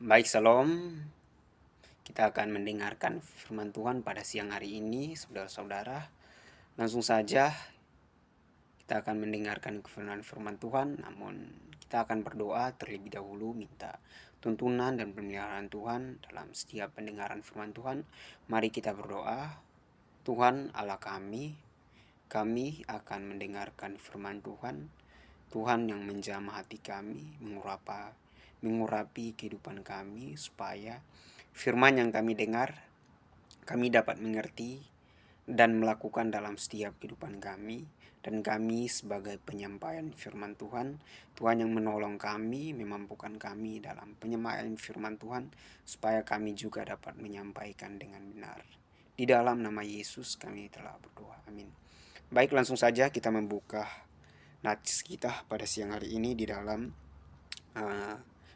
Baik, Shalom. Kita akan mendengarkan firman Tuhan pada siang hari ini, saudara-saudara. Langsung saja kita akan mendengarkan firman Tuhan, namun kita akan berdoa terlebih dahulu minta tuntunan dan pemeliharaan Tuhan dalam setiap pendengaran firman Tuhan. Mari kita berdoa. Tuhan Allah kami akan mendengarkan firman Tuhan. Tuhan yang menjamah hati kami, mengurapi kehidupan kami supaya firman yang kami dengar, kami dapat mengerti dan melakukan dalam setiap kehidupan kami. Dan kami sebagai penyampaian firman Tuhan, Tuhan yang menolong kami, memampukan kami dalam penyampaian firman Tuhan, supaya kami juga dapat menyampaikan dengan benar. Di dalam nama Yesus kami telah berdoa. Amin. Baik, langsung saja kita membuka nats kita pada siang hari ini di dalam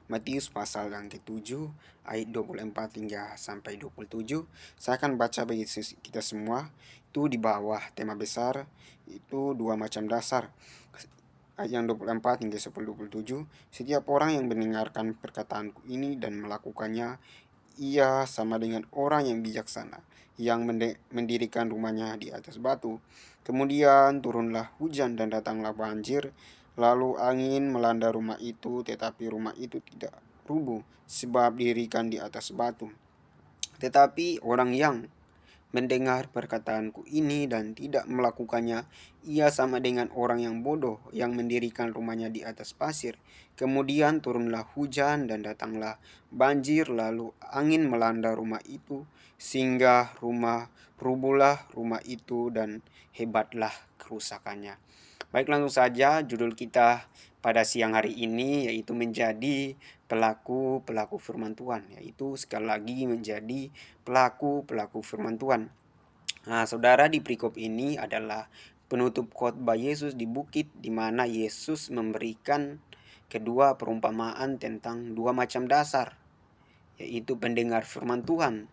Matius pasal yang ke-7 ayat 24 hingga sampai 27. Saya akan baca bagi kita semua. Itu di bawah tema besar itu dua macam dasar. Ayat yang 24 hingga 27. Setiap orang yang mendengarkan perkataanku ini dan melakukannya, ia sama dengan orang yang bijaksana yang mendirikan rumahnya di atas batu. Kemudian turunlah hujan dan datanglah banjir. Lalu angin melanda rumah itu, tetapi rumah itu tidak rubuh, sebab didirikan di atas batu. Tetapi orang yang mendengar perkataanku ini dan tidak melakukannya, ia sama dengan orang yang bodoh yang mendirikan rumahnya di atas pasir. Kemudian turunlah hujan dan datanglah banjir, lalu angin melanda rumah itu, sehingga rubuhlah rumah itu dan hebatlah kerusakannya. Baik, langsung saja judul kita pada siang hari ini yaitu menjadi pelaku-pelaku firman Tuhan, yaitu sekali lagi menjadi pelaku-pelaku firman Tuhan. Nah, saudara, di perikop ini adalah penutup khotbah Yesus di bukit, di mana Yesus memberikan kedua perumpamaan tentang dua macam dasar, yaitu pendengar firman Tuhan.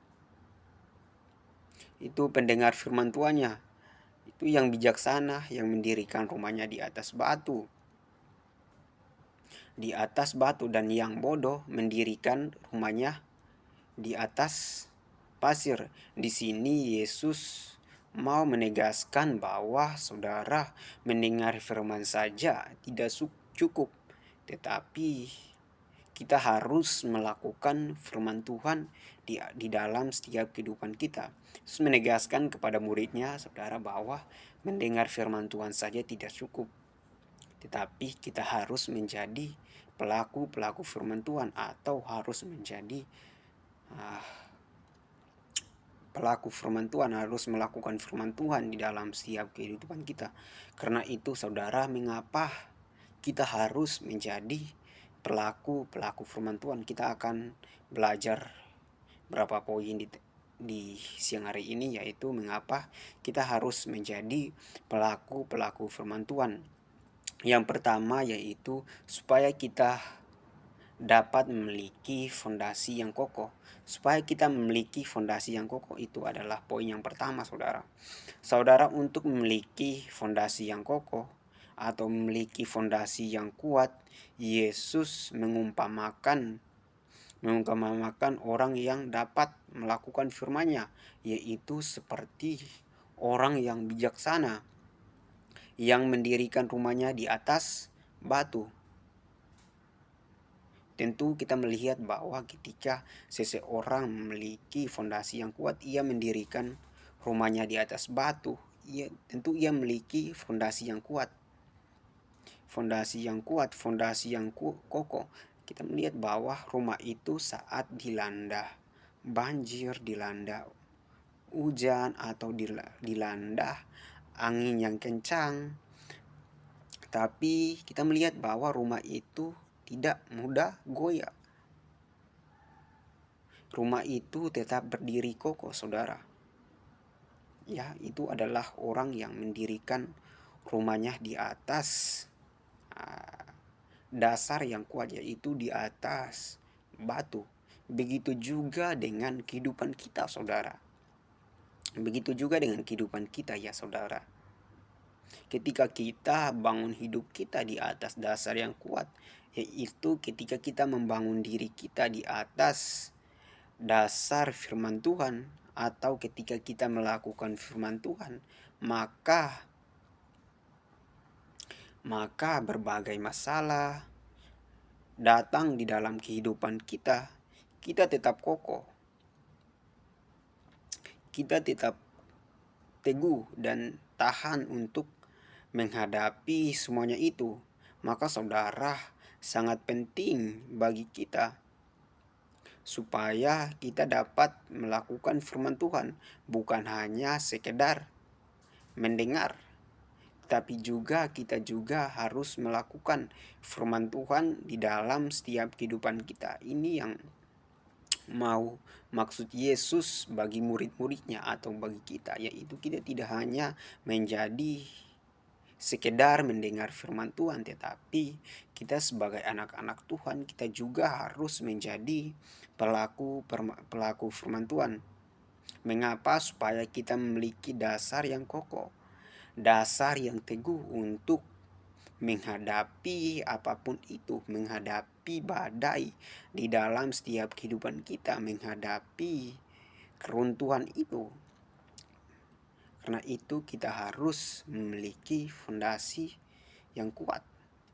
Itu pendengar firman Tuhannya, itu yang bijaksana, yang mendirikan rumahnya di atas batu. Dan yang bodoh mendirikan rumahnya di atas pasir. Di sini Yesus mau menegaskan bahwa saudara mendengar firman saja tidak cukup, tetapi kita harus melakukan firman Tuhan di dalam setiap kehidupan kita. Yesus menegaskan kepada muridnya, saudara, bahwa mendengar firman Tuhan saja tidak cukup, tetapi kita harus menjadi pelaku-pelaku firman Tuhan, atau harus menjadi pelaku firman Tuhan, harus melakukan firman Tuhan di dalam setiap kehidupan kita. Karena itu, saudara, mengapa kita harus menjadi pelaku-pelaku firman Tuhan? Kita akan belajar berapa poin di siang hari ini, yaitu mengapa kita harus menjadi pelaku-pelaku firman Tuhan. Yang pertama yaitu supaya kita dapat memiliki fondasi yang kokoh. Supaya kita memiliki fondasi yang kokoh, itu adalah poin yang pertama, saudara. Saudara, untuk memiliki fondasi yang kokoh atau memiliki fondasi yang kuat, Yesus mengumpamakan orang yang dapat melakukan firman-Nya, yaitu seperti orang yang bijaksana yang mendirikan rumahnya di atas batu. Tentu kita melihat bahwa ketika seseorang memiliki fondasi yang kuat, ia mendirikan rumahnya di atas batu, tentu ia memiliki fondasi yang kuat. Fondasi yang kuat, fondasi yang kokoh. Kita melihat bahwa rumah itu saat dilanda banjir, dilanda hujan, atau dilanda angin yang kencang, tapi kita melihat bahwa rumah itu tidak mudah goyah. Rumah itu tetap berdiri kokoh, saudara. Ya, itu adalah orang yang mendirikan rumahnya di atas dasar yang kuat, yaitu di atas batu. Begitu juga dengan kehidupan kita, saudara. Begitu juga dengan kehidupan kita, ya saudara. Ketika kita bangun hidup kita di atas dasar yang kuat, yaitu ketika kita membangun diri kita di atas dasar firman Tuhan, atau ketika kita melakukan firman Tuhan, maka berbagai masalah datang di dalam kehidupan kita, kita tetap kokoh, kita tetap teguh dan tahan untuk menghadapi semuanya itu. Maka saudara, sangat penting bagi kita supaya kita dapat melakukan firman Tuhan, bukan hanya sekedar mendengar, tapi juga kita juga harus melakukan firman Tuhan di dalam setiap kehidupan kita. Ini yang mau maksud Yesus bagi murid-muridnya atau bagi kita, yaitu kita tidak hanya menjadi sekedar mendengar firman Tuhan, tetapi kita sebagai anak-anak Tuhan, kita juga harus menjadi pelaku firman Tuhan. Mengapa? Supaya kita memiliki dasar yang kokoh, dasar yang teguh untuk menghadapi apapun itu, menghadapi badai di dalam setiap kehidupan kita, menghadapi keruntuhan itu. Karena itu kita harus memiliki fondasi yang kuat.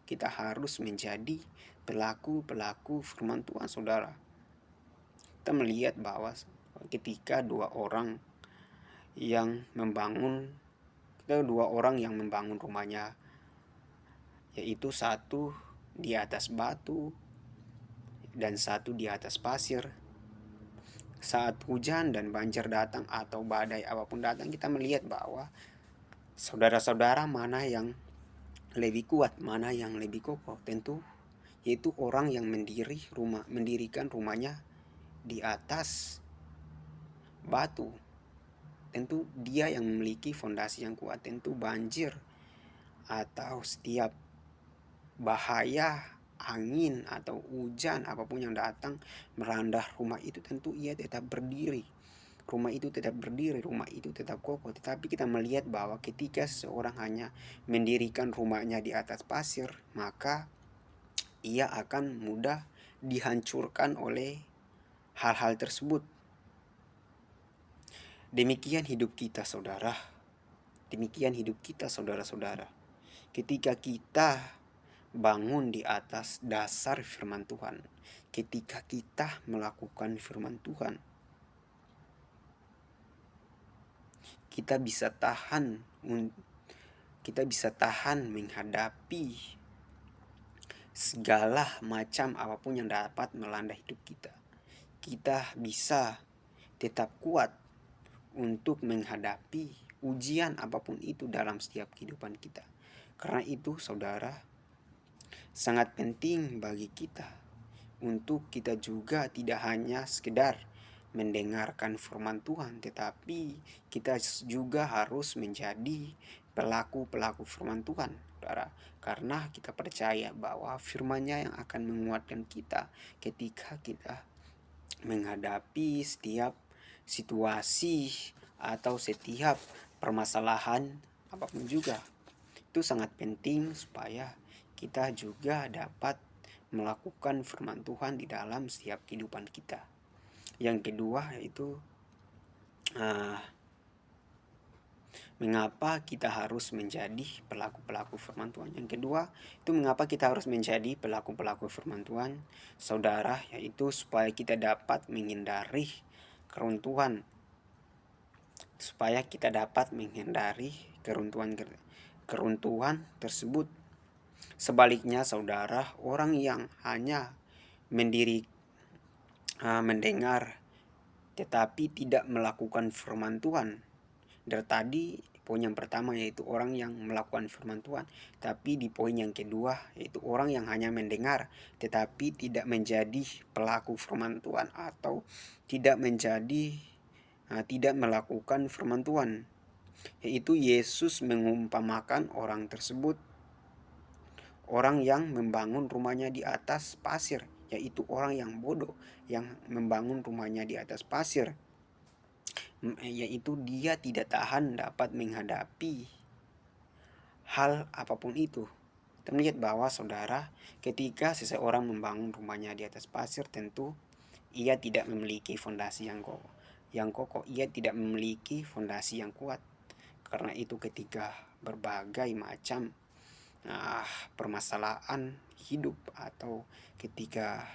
Kita harus menjadi pelaku-pelaku firman Tuhan, saudara. Kita melihat bahwa ketika dua orang yang membangun rumahnya, yaitu satu di atas batu dan satu di atas pasir. Saat hujan dan banjir datang atau badai apapun datang, kita melihat bahwa saudara-saudara mana yang lebih kuat, mana yang lebih kokoh. Tentu yaitu orang yang mendirikan rumahnya di atas batu. Tentu dia yang memiliki fondasi yang kuat. Tentu banjir atau setiap bahaya angin atau hujan apapun yang datang meranda rumah itu, tentu ia tetap berdiri. Rumah itu tetap berdiri, rumah itu tetap kokoh. Tetapi kita melihat bahwa ketika seseorang hanya mendirikan rumahnya di atas pasir, maka ia akan mudah dihancurkan oleh hal-hal tersebut. Demikian hidup kita, saudara. Demikian hidup kita, saudara-saudara. Ketika kita bangun di atas dasar firman Tuhan, ketika kita melakukan firman Tuhan, kita bisa tahan menghadapi segala macam apapun yang dapat melanda hidup kita. Kita bisa tetap kuat untuk menghadapi ujian apapun itu dalam setiap kehidupan kita. Karena itu, saudara, sangat penting bagi kita untuk kita juga tidak hanya sekedar mendengarkan firman Tuhan, tetapi kita juga harus menjadi pelaku-pelaku firman Tuhan, saudara. Karena kita percaya bahwa firman-Nya yang akan menguatkan kita ketika kita menghadapi setiap situasi atau setiap permasalahan apapun juga. Itu sangat penting supaya kita juga dapat melakukan firman Tuhan di dalam setiap kehidupan kita. Yang kedua yaitu mengapa kita harus menjadi pelaku-pelaku firman Tuhan. Yang kedua itu mengapa kita harus menjadi pelaku-pelaku firman Tuhan, saudara, yaitu supaya kita dapat menghindari keruntuhan. Supaya kita dapat menghindari keruntuhan tersebut. Sebaliknya, saudara, orang yang hanya mendengar tetapi tidak melakukan firman Tuhan. Dari tadi poin yang pertama yaitu orang yang melakukan firman Tuhan, tapi di poin yang kedua yaitu orang yang hanya mendengar tetapi tidak menjadi pelaku firman Tuhan atau tidak melakukan firman Tuhan. Yaitu Yesus mengumpamakan orang tersebut, orang yang membangun rumahnya di atas pasir, yaitu orang yang bodoh yang membangun rumahnya di atas pasir, yaitu dia tidak tahan dapat menghadapi hal apapun itu. Kita melihat bahwa saudara, ketika seseorang membangun rumahnya di atas pasir, tentu ia tidak memiliki fondasi yang kokoh. Ia tidak memiliki fondasi yang kuat. Karena itu ketika berbagai macam permasalahan hidup atau ketika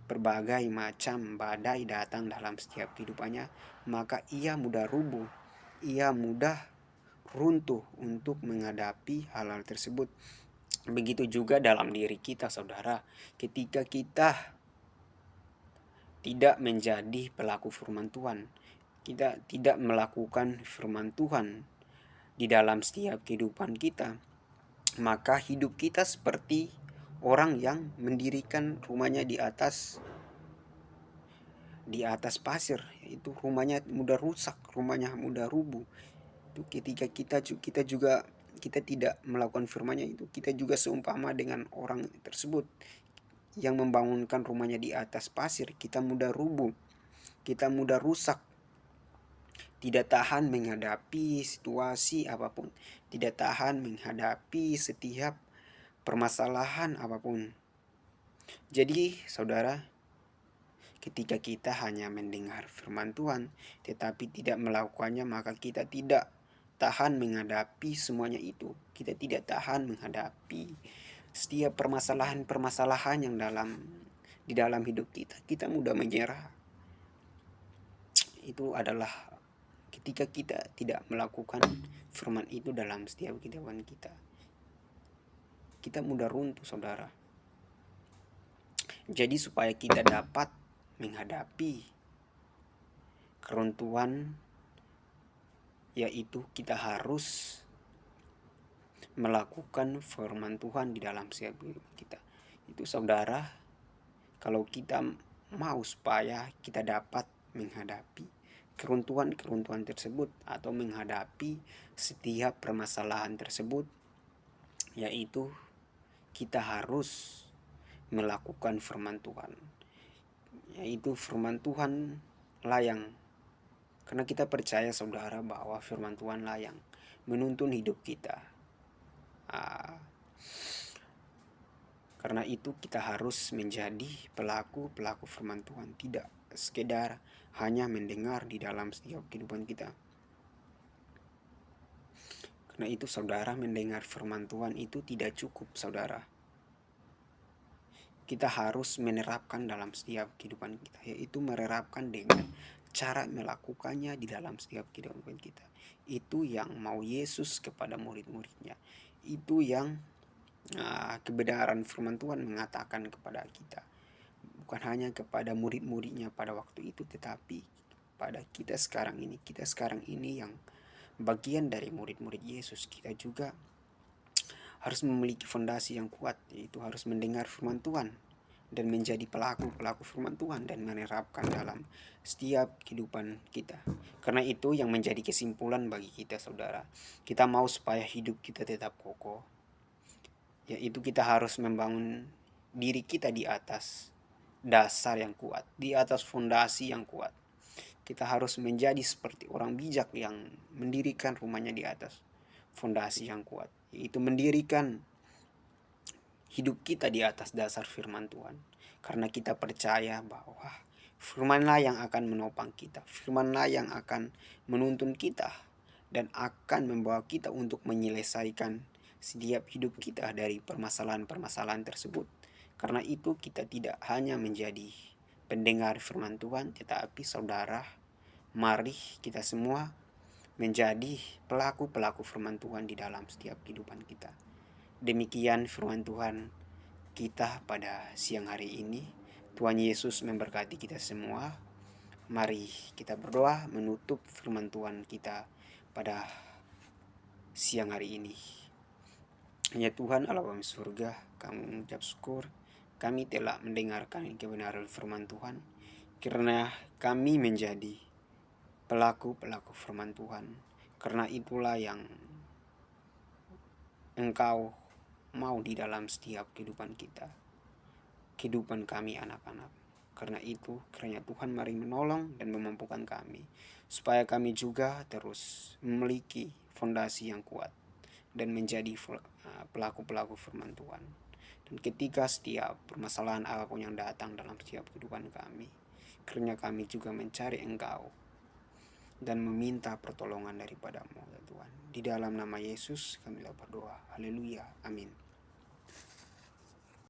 berbagai macam badai datang dalam setiap kehidupannya, maka ia mudah rubuh, ia mudah runtuh untuk menghadapi hal-hal tersebut. Begitu juga dalam diri kita, saudara. Ketika kita tidak menjadi pelaku firman Tuhan, kita tidak melakukan firman Tuhan di dalam setiap kehidupan kita, maka hidup kita seperti orang yang mendirikan rumahnya di atas pasir. Itu rumahnya mudah rusak, rumahnya mudah rubuh. Itu ketika kita tidak melakukan firman-Nya, itu kita juga seumpama dengan orang tersebut yang membangunkan rumahnya di atas pasir. Kita mudah rubuh, kita mudah rusak, tidak tahan menghadapi situasi apapun, tidak tahan menghadapi setiap permasalahan apapun. Jadi saudara, ketika kita hanya mendengar firman Tuhan tetapi tidak melakukannya, maka kita tidak tahan menghadapi semuanya itu. Kita tidak tahan menghadapi setiap permasalahan-permasalahan yang di dalam hidup kita. Kita mudah menyerah. Itu adalah ketika kita tidak melakukan firman itu dalam setiap kehidupan kita. Kita mudah runtuh, saudara. Jadi supaya kita dapat menghadapi keruntuhan, yaitu kita harus melakukan firman Tuhan di dalam setiap hidup kita. Itu saudara, kalau kita mau supaya kita dapat menghadapi keruntuhan-keruntuhan tersebut atau menghadapi setiap permasalahan tersebut, yaitu kita harus melakukan firman Tuhan, yaitu firman Tuhan layang. Karena kita percaya, saudara, bahwa firman Tuhan layang menuntun hidup kita. Karena itu kita harus menjadi pelaku firman Tuhan, tidak sekedar hanya mendengar di dalam setiap kehidupan kita. Karena itu saudara, mendengar firman Tuhan itu tidak cukup, saudara. Kita harus menerapkan dalam setiap kehidupan kita, yaitu menerapkan dengan cara melakukannya di dalam setiap kehidupan kita. Itu yang mau Yesus kepada murid-muridnya. Itu yang kebenaran firman Tuhan mengatakan kepada kita. Bukan hanya kepada murid-muridnya pada waktu itu, tetapi pada kita sekarang ini. Kita sekarang ini yang bagian dari murid-murid Yesus, kita juga harus memiliki fondasi yang kuat, yaitu harus mendengar firman Tuhan dan menjadi pelaku firman Tuhan dan menerapkan dalam setiap kehidupan kita. Karena itu yang menjadi kesimpulan bagi kita, saudara. Kita mau supaya hidup kita tetap kokoh, yaitu kita harus membangun diri kita di atas dasar yang kuat, di atas fondasi yang kuat. Kita harus menjadi seperti orang bijak yang mendirikan rumahnya di atas fondasi yang kuat, yaitu mendirikan hidup kita di atas dasar firman Tuhan. Karena kita percaya bahwa firman-Lah yang akan menopang kita, firman-Lah yang akan menuntun kita dan akan membawa kita untuk menyelesaikan setiap hidup kita dari permasalahan-permasalahan tersebut. Karena itu kita tidak hanya menjadi pendengar firman Tuhan, tetapi saudara, mari kita semua menjadi pelaku firman Tuhan di dalam setiap kehidupan kita. Demikian firman Tuhan kita pada siang hari ini. Tuhan Yesus memberkati kita semua. Mari kita berdoa menutup firman Tuhan kita pada siang hari ini. Ya Tuhan Allah Bapa surga, kami mengucap syukur kami telah mendengarkan kebenaran firman Tuhan, karena kami menjadi pelaku firman Tuhan. Karena itulah yang Engkau mau di dalam setiap kehidupan kita, kehidupan kami anak-anak. Karena itu, kiranya Tuhan mari menolong dan memampukan kami, supaya kami juga terus memiliki fondasi yang kuat. dan menjadi pelaku-pelaku firman Tuhan. Dan ketika setiap permasalahan apapun yang datang dalam setiap kehidupan kami, kiranya kami juga mencari Engkau dan meminta pertolongan daripadamu ya Tuhan. Di dalam nama Yesus kami berdoa. Haleluya. Amin.